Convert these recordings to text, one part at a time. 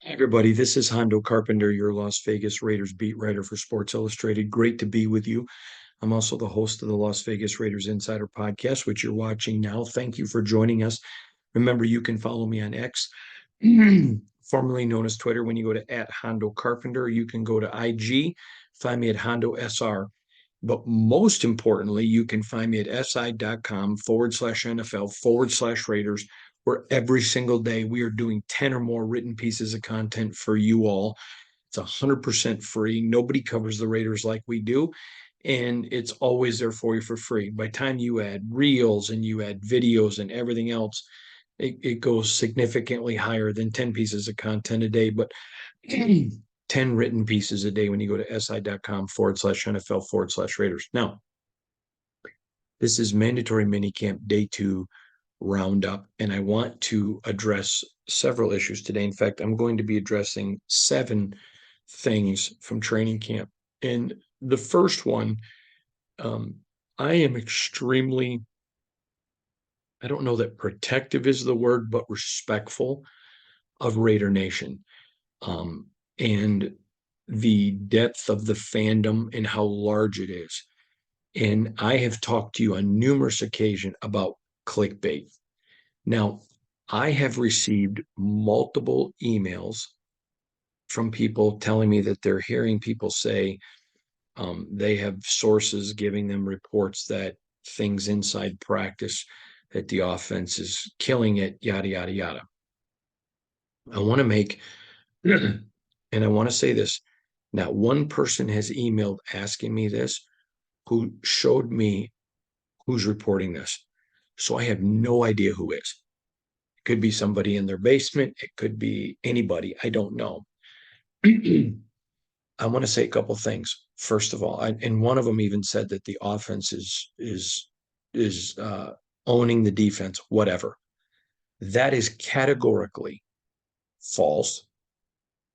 Hey everybody, this is Hondo Carpenter, your Las Vegas Raiders beat writer for Sports Illustrated. Great to be with you. I'm also the host of the Las Vegas Raiders Insider Podcast, which you're watching now. Thank you for joining us. Remember, you can follow me on X, formerly known as Twitter. When you go to @Hondo Carpenter, you can go to IG, find me at Hondo SR. But most importantly, you can find me at si.com/NFL/Raiders, where every single day we are doing 10 or more written pieces of content for you all. It's 100% free. Nobody covers the Raiders like we do. And it's always there for you for free. By the time you add reels and you add videos and everything else, it goes significantly higher than 10 pieces of content a day. But 10 written pieces a day when you go to si.com/NFL/Raiders. Now, this is mandatory minicamp day 2 roundup, and I want to address several issues today. In fact, I'm going to be addressing 7 things from training camp. And the first one, I am extremely, I don't know that protective is the word, but respectful of Raider Nation. And the depth of the fandom and how large it is. And I have talked to you on numerous occasions about clickbait. Now, I have received multiple emails from people telling me that they're hearing people say they have sources giving them reports that things inside practice, that the offense is killing it, yada, yada, yada. I want to make, and I want to say this, not one person has emailed asking me this who showed me who's reporting this. So I have no idea who is. It could be somebody in their basement. It could be anybody. I don't know. I want to say a couple things. First of all, and one of them even said that the offense is owning the defense, whatever. That is categorically false,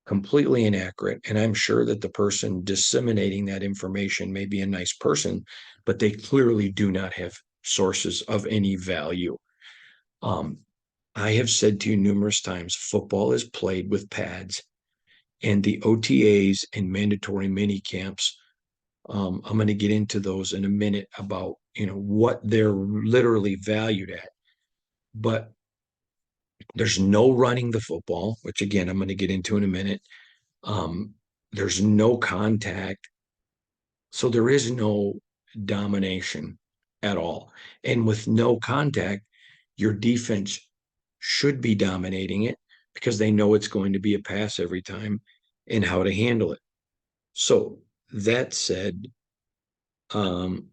completely inaccurate. And I'm sure that the person disseminating that information may be a nice person, but they clearly do not have sources of any value. I have said to you numerous times, football is played with pads, and the OTAs and mandatory mini camps. I'm going to get into those in a minute about what they're literally valued at. But there's no running the football, which again I'm going to get into in a minute. Um, there's no contact, so there is no domination at all. And with no contact, your defense should be dominating it because they know it's going to be a pass every time and how to handle it. So that said, um,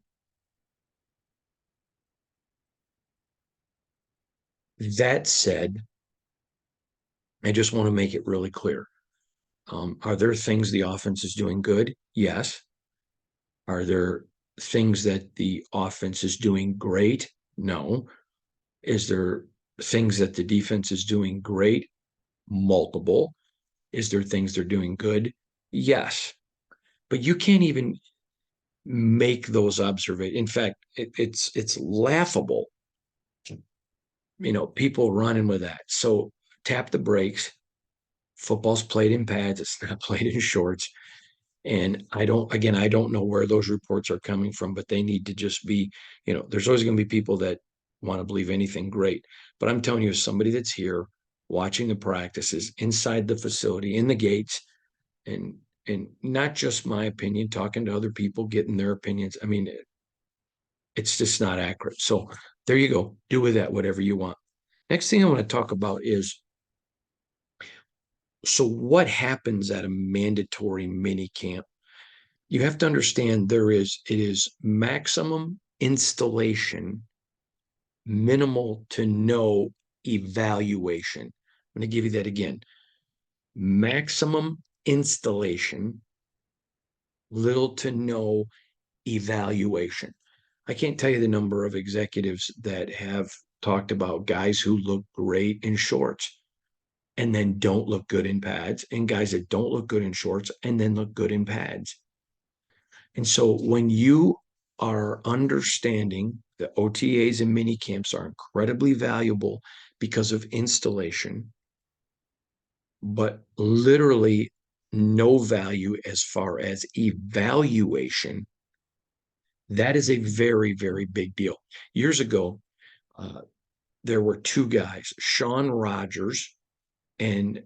that said, I just want to make it really clear. Are there things the offense is doing good? Yes. Are there things that the offense is doing great? No. Is there things that the defense is doing great? Multiple. Is there things they're doing good? Yes. But you can't even make those observations. In fact, it's laughable. People running with that. So tap the brakes. Football's played in pads. It's not played in shorts. And I don't know where those reports are coming from, but they need to just be, there's always going to be people that want to believe anything great. But I'm telling you, as somebody that's here watching the practices inside the facility, in the gates, and not just my opinion, talking to other people, getting their opinions. I mean, it's just not accurate. So there you go. Do with that whatever you want. Next thing I want to talk about is, so what happens at a mandatory mini camp? You have to understand it is maximum installation, minimal to no evaluation. I'm going to give you that again. Maximum installation, little to no evaluation. I can't tell you the number of executives that have talked about guys who look great in shorts and then don't look good in pads, and guys that don't look good in shorts and then look good in pads. And so when you are understanding that OTAs and mini camps are incredibly valuable because of installation, but literally no value as far as evaluation. That is a very, very big deal. Years ago, uh, there were two guys, Sean Rogers and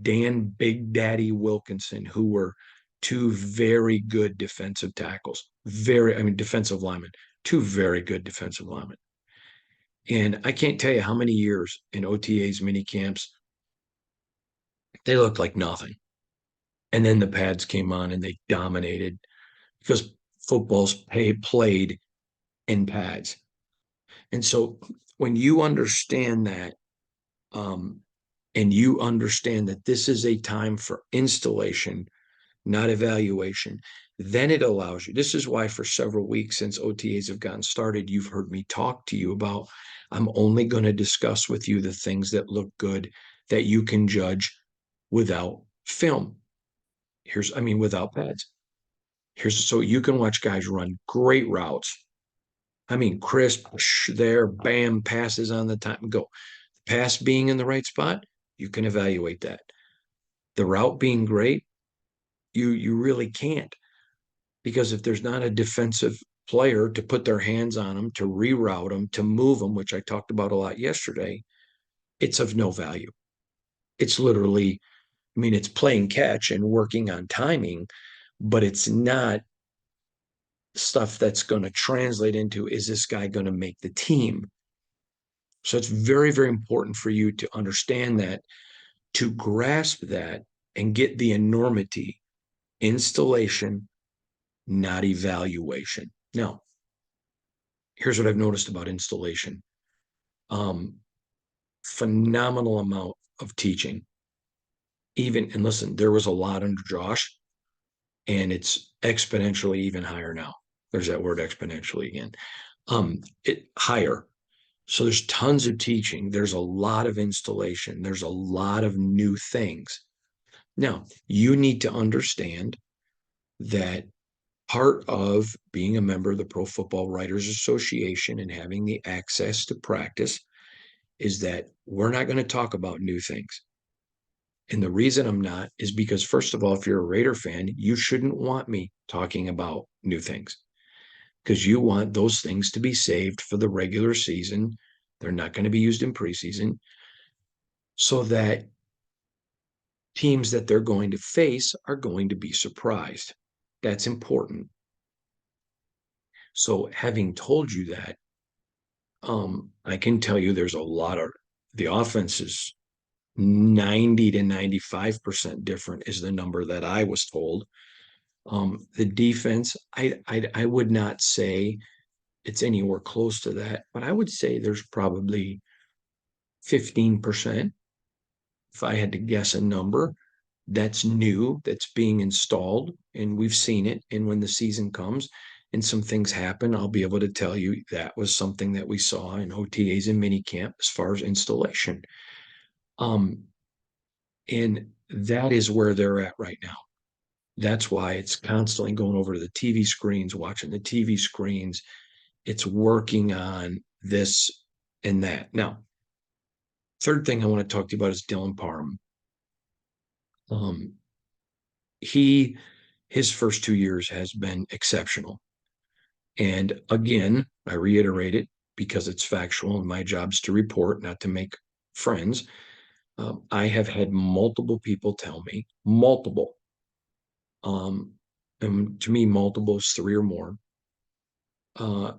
Dan Big Daddy Wilkinson, who were two very good defensive tackles. Defensive linemen, two very good defensive linemen. And I can't tell you how many years in OTAs, mini camps, they looked like nothing. And then the pads came on and they dominated because played in pads. And so when you understand that, um, and you understand that this is a time for installation, not evaluation, then it allows you. This is why for several weeks since OTAs have gotten started, you've heard me talk to you about I'm only going to discuss with you the things that look good that you can judge without film. Without pads. So you can watch guys run great routes. Crisp there, bam, passes on the time, go. Pass being in the right spot, you can evaluate that. The route being great, you really can't, because if there's not a defensive player to put their hands on them, to reroute them, to move them, which I talked about a lot yesterday, it's of no value. It's literally, it's playing catch and working on timing, but it's not stuff that's going to translate into, is this guy going to make the team? So it's very, very important for you to understand that, to grasp that and get the enormity. Installation, not evaluation. Now, here's what I've noticed about installation. Um, Phenomenal amount of teaching. And listen, there was a lot under Josh, and it's exponentially even higher now. There's that word exponentially again. It higher. So there's tons of teaching. There's a lot of installation. There's a lot of new things. Now, you need to understand that part of being a member of the Pro Football Writers Association and having the access to practice is that we're not going to talk about new things. And the reason I'm not is because, first of all, if you're a Raider fan, you shouldn't want me talking about new things, because you want those things to be saved for the regular season. They're not going to be used in preseason, so that teams that they're going to face are going to be surprised. That's important. So having told you that, I can tell you there's a lot of, the offense is 90 to 95% different is the number that I was told. The defense, I would not say it's anywhere close to that, but I would say there's probably 15%, if I had to guess a number, that's new, that's being installed, and we've seen it. And when the season comes and some things happen, I'll be able to tell you that was something that we saw in OTAs and minicamp as far as installation. And that is where they're at right now. That's why it's constantly going over to the TV screens, watching the TV screens. It's working on this and that. Now, third thing I want to talk to you about is Dylan Parham. His first 2 years has been exceptional. And again, I reiterate it because it's factual and my job's to report, not to make friends. I have had multiple people tell me, multiple, and to me, multiple is three or more, uh,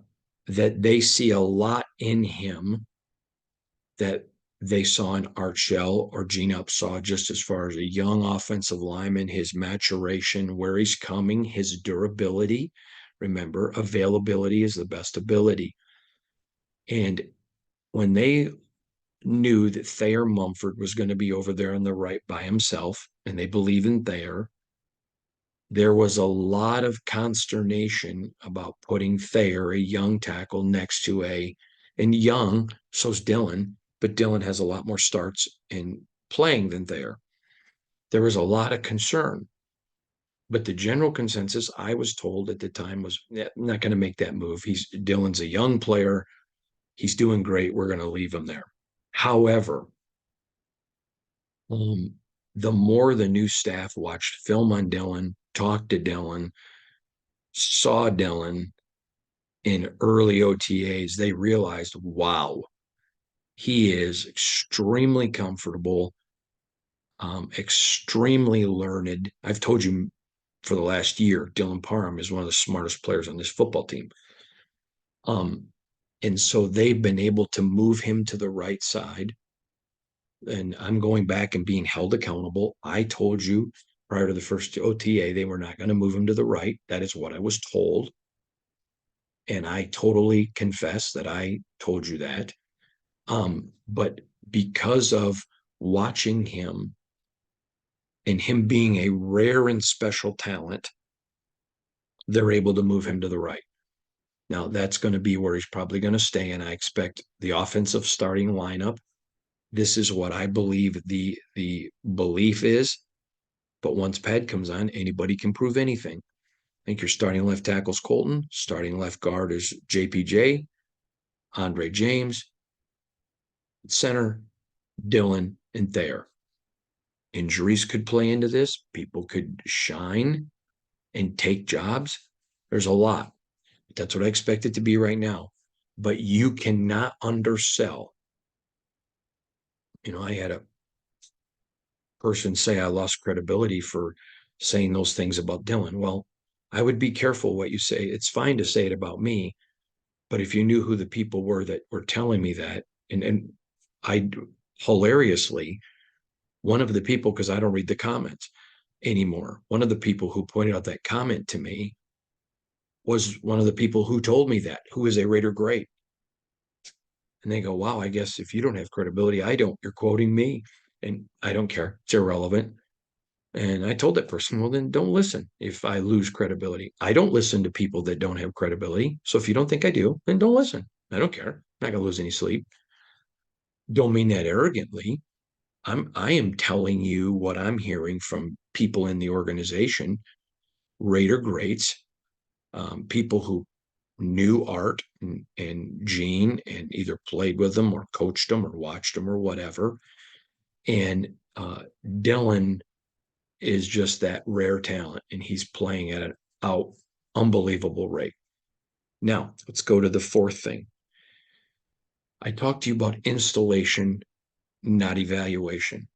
that they see a lot in him that they saw in Art Shell or Gene Upsaw, just as far as a young offensive lineman, his maturation, where he's coming, his durability. Remember, availability is the best ability. And when they knew that Thayer Mumford was going to be over there on the right by himself, and they believe in Thayer, there was a lot of consternation about putting Thayer, a young tackle, next to and young, so's Dylan, but Dylan has a lot more starts in playing than Thayer. There was a lot of concern. But the general consensus I was told at the time was, not going to make that move. Dylan's a young player. He's doing great. We're going to leave him there. However, the more the new staff watched film on Dylan, talked to Dylan, saw Dylan in early OTAs, they realized, wow, he is extremely comfortable, extremely learned. I've told you for the last year, Dylan Parham is one of the smartest players on this football team. Um, and so they've been able to move him to the right side. And I'm going back and being held accountable. I told you prior to the first OTA, they were not going to move him to the right. That is what I was told. And I totally confess that I told you that. But because of watching him and him being a rare and special talent, they're able to move him to the right. Now, that's going to be where he's probably going to stay. And I expect the offensive starting lineup. This is what I believe the belief is. But once Pad comes on, anybody can prove anything. I think your starting left tackle's Colton. Starting left guard is JPJ, Andre James, center, Dylan, and Thayer. Injuries could play into this. People could shine and take jobs. There's a lot. That's what I expect it to be right now. But you cannot undersell. I had a person say I lost credibility for saying those things about Dylan. Well, I would be careful what you say. It's fine to say it about me, but if you knew who the people were that were telling me that, and I hilariously, one of the people, because I don't read the comments anymore, one of the people who pointed out that comment to me was one of the people who told me that, who is a Raider great. And they go, wow, I guess if you don't have credibility, I don't. You're quoting me. And I don't care. It's irrelevant. And I told that person, well, then don't listen if I lose credibility. I don't listen to people that don't have credibility. So if you don't think I do, then don't listen. I don't care. I'm not going to lose any sleep. Don't mean that arrogantly. I am telling you what I'm hearing from people in the organization, Raider greats, people who knew Art and Gene and either played with them or coached them or watched them or whatever. And Dylan is just that rare talent, and he's playing at an unbelievable rate. Now, let's go to the fourth thing. I talked to you about installation, not evaluation.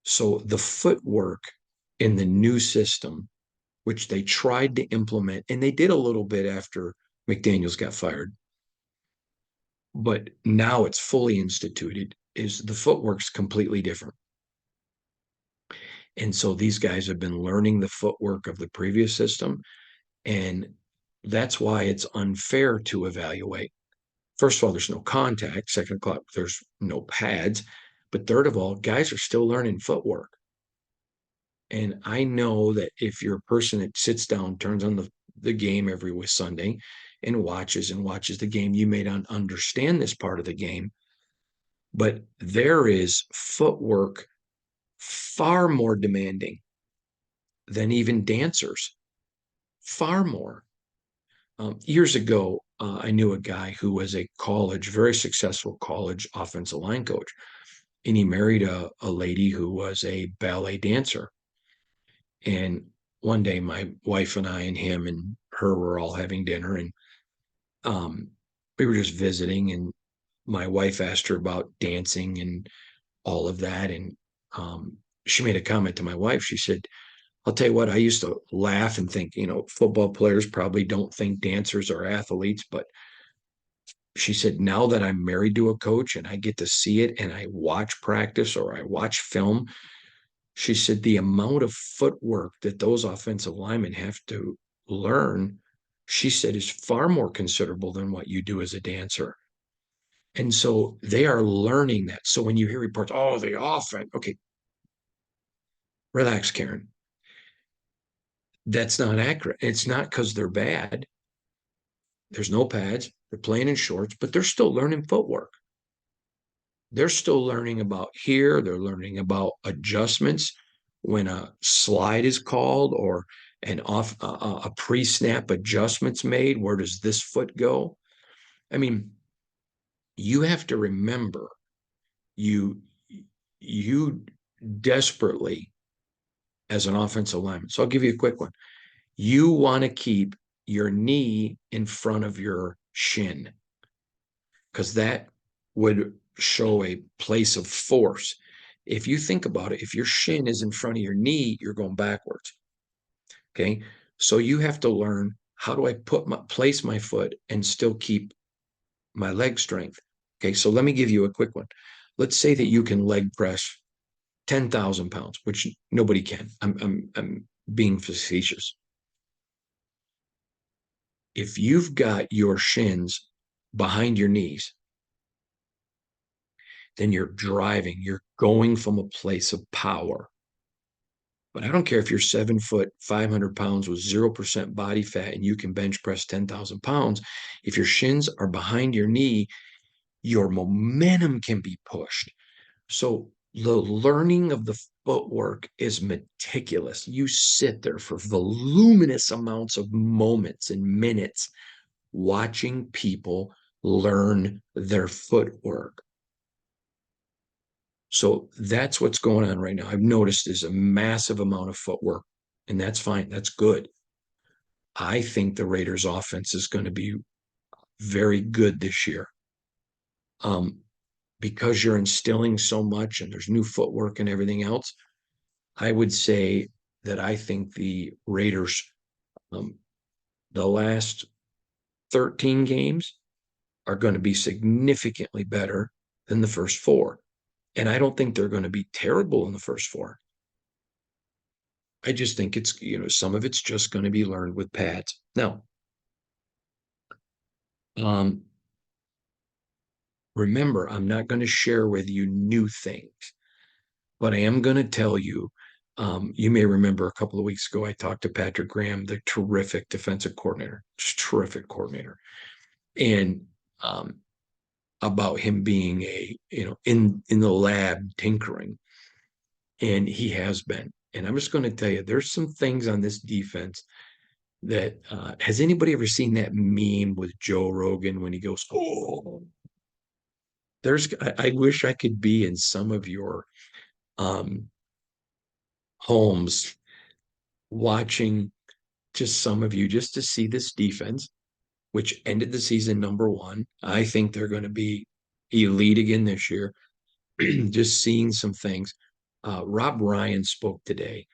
So the footwork in the new system, which they tried to implement, and they did a little bit after McDaniels got fired, but now it's fully instituted, is the footwork's completely different. And so these guys have been learning the footwork of the previous system, and that's why it's unfair to evaluate. First of all, there's no contact. Second of all, there's no pads. But third of all, guys are still learning footwork. And I know that if you're a person that sits down, turns on the game every Sunday and watches the game, you may not understand this part of the game. But there is footwork far more demanding than even dancers, far more. Years ago, I knew a guy who was a very successful college offensive line coach, and he married a lady who was a ballet dancer. And one day, my wife and I and him and her were all having dinner, and we were just visiting. And my wife asked her about dancing and all of that, and she made a comment to my wife. She said, I'll tell you what, I used to laugh and think, football players probably don't think dancers are athletes, but she said, now that I'm married to a coach and I get to see it and I watch practice or I watch film, she said, the amount of footwork that those offensive linemen have to learn, she said, is far more considerable than what you do as a dancer. And so they are learning that. So when you hear reports, oh, the offense, okay, relax, Karen. That's not accurate. It's not because they're bad. There's no pads. They're playing in shorts, but they're still learning footwork. They're still learning about here. They're learning about adjustments when a slide is called or a pre-snap adjustments made. Where does this foot go? I mean, you have to remember you desperately as an offensive lineman. So I'll give you a quick one. You want to keep your knee in front of your shin because that would show a place of force. If you think about it, if your shin is in front of your knee, you're going backwards. Okay. So you have to learn, how do I place my foot and still keep my leg strength? Okay. So let me give you a quick one. Let's say that you can leg press 10,000 pounds, which nobody can. I'm being facetious. If you've got your shins behind your knees, then you're going from a place of power. But I don't care if you're 7 foot, 500 pounds with 0% body fat and you can bench press 10,000 pounds. If your shins are behind your knee, your momentum can be pushed. So the learning of the footwork is meticulous. You sit there for voluminous amounts of moments and minutes watching people learn their footwork. So that's what's going on right now. I've noticed there's a massive amount of footwork, and that's fine. That's good. I think the Raiders offense is going to be very good this year. Because you're instilling so much and there's new footwork and everything else, I would say that I think the Raiders, the last 13 games are going to be significantly better than the first four. And I don't think they're going to be terrible in the first four. I just think it's, some of it's just going to be learned with pads. Now, remember, I'm not going to share with you new things, but I am going to tell you. You may remember a couple of weeks ago, I talked to Patrick Graham, the terrific defensive coordinator, just terrific coordinator, and about him being in the lab tinkering, and he has been. And I'm just going to tell you, there's some things on this defense that has anybody ever seen that meme with Joe Rogan when he goes, "Oh, I wish I could be in some of your um, homes watching just some of you just to see this defense, which ended the season number one. I think they're going to be elite again this year. Just seeing some things. Rob Ryan spoke today,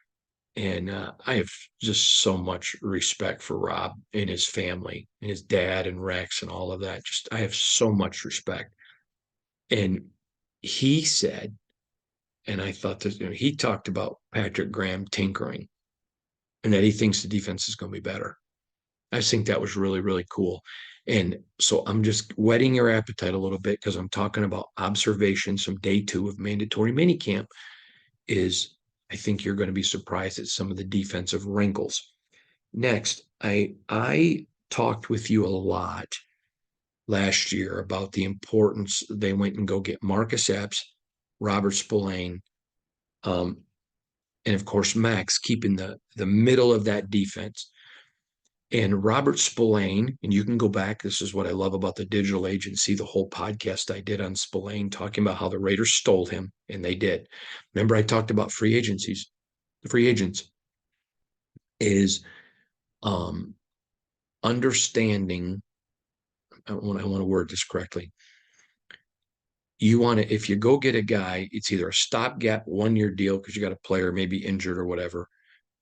and I have just so much respect for Rob and his family and his dad and Rex and all of that. Just I have so much respect. And he said, and I thought that he talked about Patrick Graham tinkering and that he thinks the defense is going to be better. I just think that was really, really cool. And so I'm just whetting your appetite a little bit because I'm talking about observations from day 2 of mandatory minicamp. Is I think you're going to be surprised at some of the defensive wrinkles. Next, I talked with you a lot last year about the importance. They went and go get Marcus Epps, Robert Spillane, and of course Max keeping the middle of that defense. And Robert Spillane, and you can go back. This is what I love about the digital agency, the whole podcast I did on Spillane, talking about how the Raiders stole him, and they did. Remember, I talked about free agencies. The free agents is understanding. I want to word this correctly. You want to, if you go get a guy, it's either a stopgap 1 year deal because you got a player maybe injured or whatever,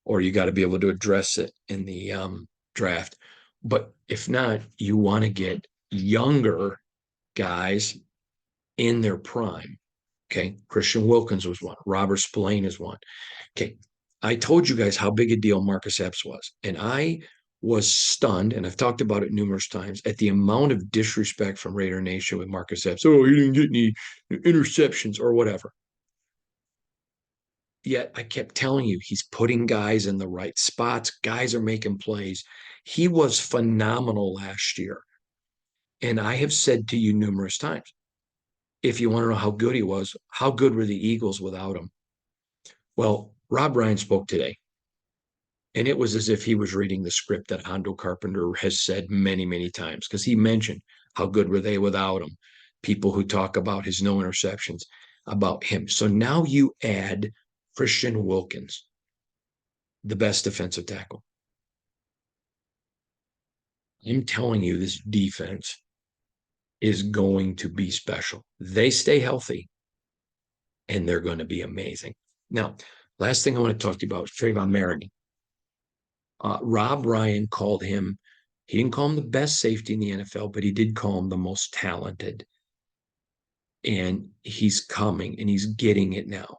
or you got to be able to address it in the draft. But if not, you want to get younger guys in their prime. Okay. Christian Wilkins was one. Robert Spillane is one. Okay. I told you guys how big a deal Marcus Epps was. And I was stunned, and I've talked about it numerous times, at the amount of disrespect from Raider Nation with Marcus Epps. Oh, he didn't get any interceptions or whatever. Yet I kept telling you, he's putting guys in the right spots. Guys are making plays. He was phenomenal last year. And I have said to you numerous times, if you want to know how good he was, how good were the Eagles without him? Well, Rob Ryan spoke today, and it was as if he was reading the script that Hondo Carpenter has said many, many times, because he mentioned how good were they without him. People who talk about his no interceptions, about him. So now you add Christian Wilkins. the best defensive tackle. I'm telling you, this defense is going to be special. They stay healthy, and they're going to be amazing. Now, last thing I want to talk to you about is Trayvon Moehrig. Rob Ryan called him, he didn't call him the best safety in the NFL, but he did call him the most talented. And he's coming and he's getting it now.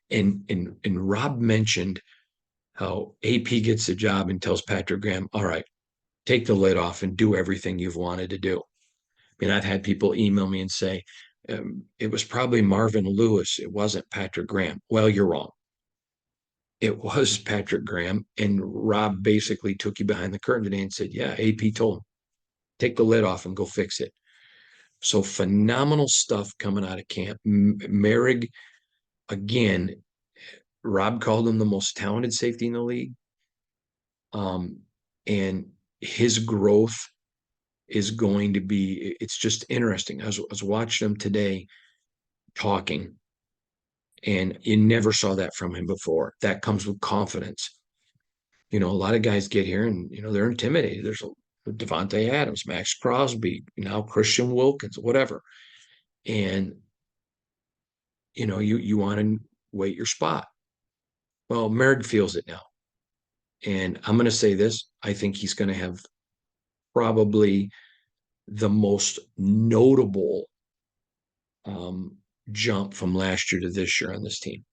And Rob mentioned how AP gets the job and tells Patrick Graham, all right, take the lid off and do everything you've wanted to do. I mean, I've had people email me and say, it was probably Marvin Lewis. It wasn't Patrick Graham. Well, you're wrong. It was Patrick Graham. And Rob basically took you behind the curtain today and said, yeah, AP told him, take the lid off and go fix it. So phenomenal stuff coming out of camp. Moehrig, again, Rob called him the most talented safety in the league. And his growth is going to be, it's just interesting. I was watching him today talking, and you never saw that from him before. That comes with confidence. A lot of guys get here and, they're intimidated. There's Devontae Adams, Max Crosby, now Christian Wilkins, whatever. And, you want to wait your spot. Well, Moehrig feels it now. And I'm going to say this. I think he's going to have probably the most notable jump from last year to this year on this team.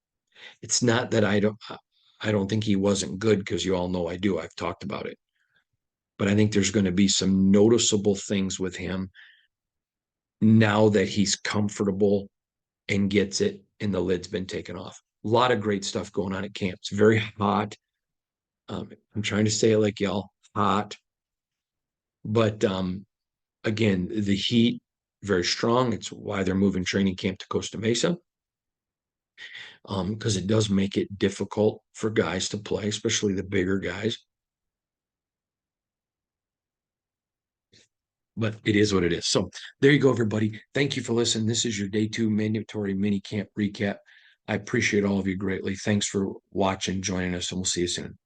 It's not that I don't think he wasn't good, because you all know I do. I've talked about it. But I think there's going to be some noticeable things with him now that he's comfortable and gets it and the lid's been taken off. A lot of great stuff going on at camp. It's very hot. I'm trying to say it like y'all, hot. But again, the heat, very strong. It's why they're moving training camp to Costa Mesa, because it does make it difficult for guys to play, especially the bigger guys. But it is what it is. So there you go, everybody. Thank you for listening. This is your day 2 mandatory mini camp recap. I appreciate all of you greatly. Thanks for watching, joining us, and we'll see you soon.